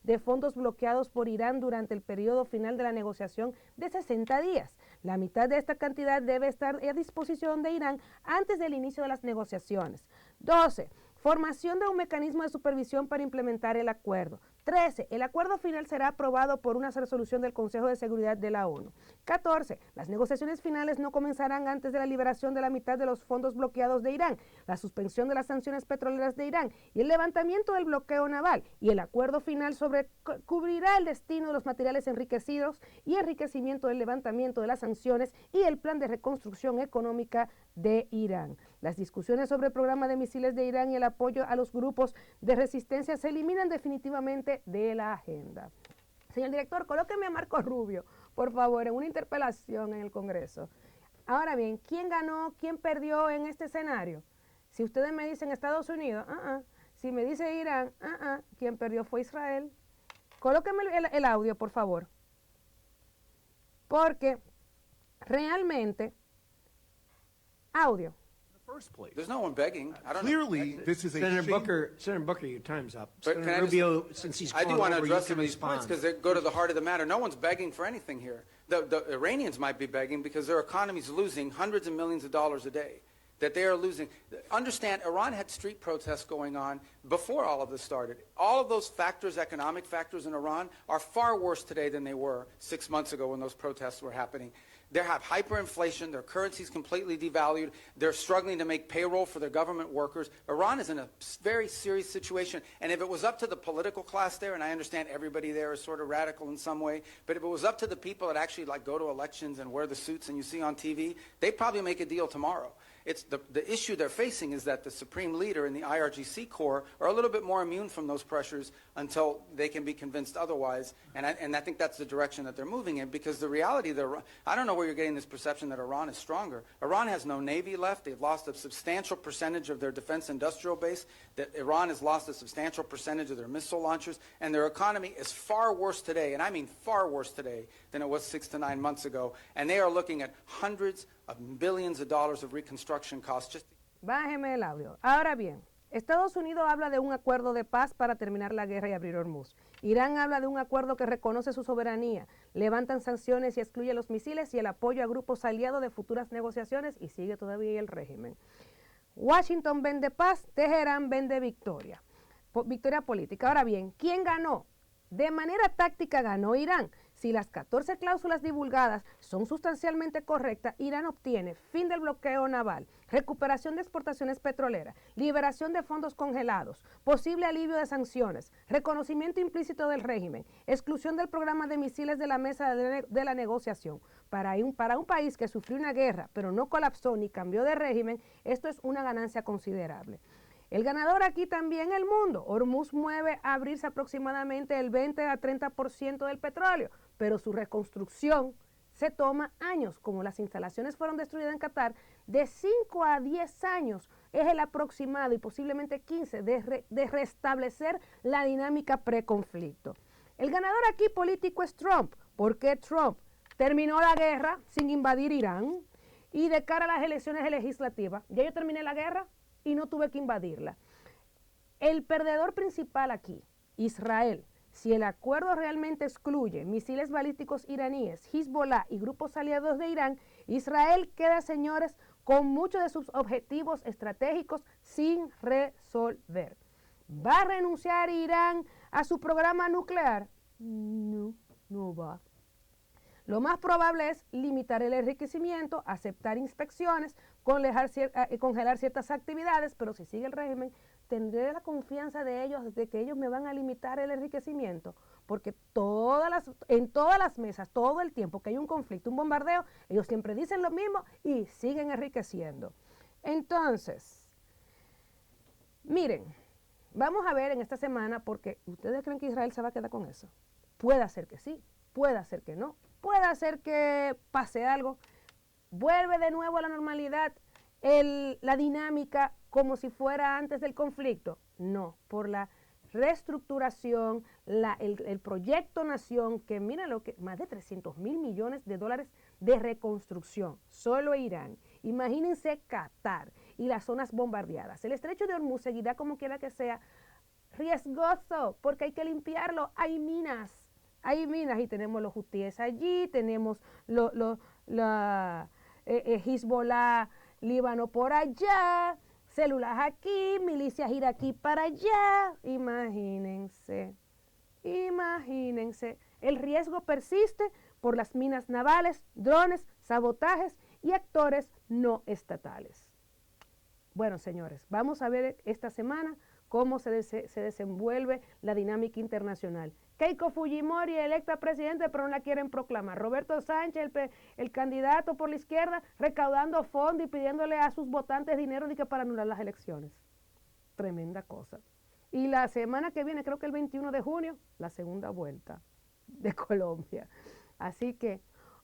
de fondos bloqueados por Irán durante el periodo final de la negociación de 60 días. La mitad de esta cantidad debe estar a disposición de Irán antes del inicio de las negociaciones. 12. Formación de un mecanismo de supervisión para implementar el acuerdo. 13. El acuerdo final será aprobado por una resolución del Consejo de Seguridad de la ONU. 14. Las negociaciones finales no comenzarán antes de la liberación de la mitad de los fondos bloqueados de Irán, la suspensión de las sanciones petroleras de Irán y el levantamiento del bloqueo naval. Y el acuerdo final cubrirá el destino de los materiales enriquecidos y enriquecimiento del levantamiento de las sanciones y el plan de reconstrucción económica de Irán. Las discusiones sobre el programa de misiles de Irán y el apoyo a los grupos de resistencia se eliminan definitivamente de la agenda. Señor director, colóqueme a Marco Rubio, por favor, en una interpelación en el Congreso. Ahora bien, ¿quién ganó, quién perdió en este escenario? Si ustedes me dicen Estados Unidos, si me dice Irán, quien perdió fue Israel. Colóqueme el audio, por favor. Porque realmente, audio. First place. There's no one begging. I don't Clearly, know. this is a Senator shame. Senator Booker, your time's up. But Senator Rubio, since he's I do want to over, address you some can of these points respond. because they go to the heart of the matter. No one's begging for anything here. The Iranians might be begging because their economy's losing hundreds of millions of dollars a day. That they are losing. Understand, Iran had street protests going on before all of this started. All of those factors, economic factors in Iran, are far worse today than they were 6 months ago when those protests were happening. They have hyperinflation, their currency's completely devalued, they're struggling to make payroll for their government workers. Iran is in a very serious situation, and if it was up to the political class there, and I understand everybody there is sort of radical in some way, but if it was up to the people that actually like go to elections and wear the suits and you see on TV, they'd probably make a deal tomorrow. It's the issue they're facing is that the supreme leader and the IRGC Corps are a little bit more immune from those pressures until they can be convinced otherwise. And I think that's the direction that they're moving in, because the reality, I don't know where you're getting this perception that Iran is stronger. Iran has no navy left. They've lost a substantial percentage of their defense industrial base. That Iran has lost a substantial percentage of their missile launchers. And their economy is far worse today, and I mean far worse today, than it was 6 to 9 months ago. And they are looking at hundreds of billions of dollars of reconstruction costs. Bájeme el audio. Ahora bien, Estados Unidos habla de un acuerdo de paz para terminar la guerra y abrir Hormuz. Irán habla de un acuerdo que reconoce su soberanía, levantan sanciones y excluye los misiles y el apoyo a grupos aliados de futuras negociaciones, y sigue todavía el régimen. Washington vende paz, Teherán vende victoria. Victoria política. Ahora bien, ¿quién ganó? De manera táctica ganó Irán. Si las 14 cláusulas divulgadas son sustancialmente correctas, Irán obtiene fin del bloqueo naval, recuperación de exportaciones petroleras, liberación de fondos congelados, posible alivio de sanciones, reconocimiento implícito del régimen, exclusión del programa de misiles de la mesa de la negociación. Para un país que sufrió una guerra, pero no colapsó ni cambió de régimen, esto es una ganancia considerable. El ganador aquí también el mundo. Hormuz mueve a abrirse aproximadamente el 20 a 30% del petróleo, pero su reconstrucción se toma años. Como las instalaciones fueron destruidas en Qatar, de 5 a 10 años es el aproximado, y posiblemente 15, de restablecer la dinámica preconflicto. El ganador aquí político es Trump, porque Trump terminó la guerra sin invadir Irán, y de cara a las elecciones legislativas, ya yo terminé la guerra y no tuve que invadirla. El perdedor principal aquí, Israel. Si el acuerdo realmente excluye misiles balísticos iraníes, Hezbollah y grupos aliados de Irán, Israel queda, señores, con muchos de sus objetivos estratégicos sin resolver. ¿Va a renunciar Irán a su programa nuclear? No, no va. Lo más probable es limitar el enriquecimiento, aceptar inspecciones, congelar ciertas actividades, pero si sigue el régimen, tendré la confianza de ellos, de que ellos me van a limitar el enriquecimiento, porque en todas las mesas, todo el tiempo que hay un conflicto, un bombardeo, ellos siempre dicen lo mismo y siguen enriqueciendo. Entonces, miren, vamos a ver en esta semana, porque ¿ustedes creen que Israel se va a quedar con eso? Puede ser que sí, puede ser que no, puede ser que pase algo, vuelve de nuevo a la normalidad la dinámica como si fuera antes del conflicto. No, por la reestructuración, el proyecto Nación, que mira lo que, más de 300 mil millones de dólares de reconstrucción, solo Irán. Imagínense Qatar y las zonas bombardeadas. El estrecho de Hormuz seguirá como quiera que sea riesgoso, porque hay que limpiarlo. Hay minas y tenemos los hutíes allí, tenemos Hezbollah, Líbano por allá, células aquí, milicias iraquí para allá. Imagínense, el riesgo persiste por las minas navales, drones, sabotajes y actores no estatales. Bueno, señores, vamos a ver esta semana cómo se desenvuelve la dinámica internacional. Keiko Fujimori, electa presidente, pero no la quieren proclamar. Roberto Sánchez, el candidato por la izquierda, recaudando fondos y pidiéndole a sus votantes dinero para anular las elecciones. Tremenda cosa. Y la semana que viene, creo que el 21 de junio, la segunda vuelta de Colombia. Así que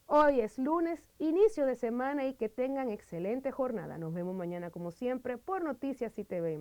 hoy es lunes, inicio de semana, y que tengan excelente jornada. Nos vemos mañana como siempre por Noticias y TV+.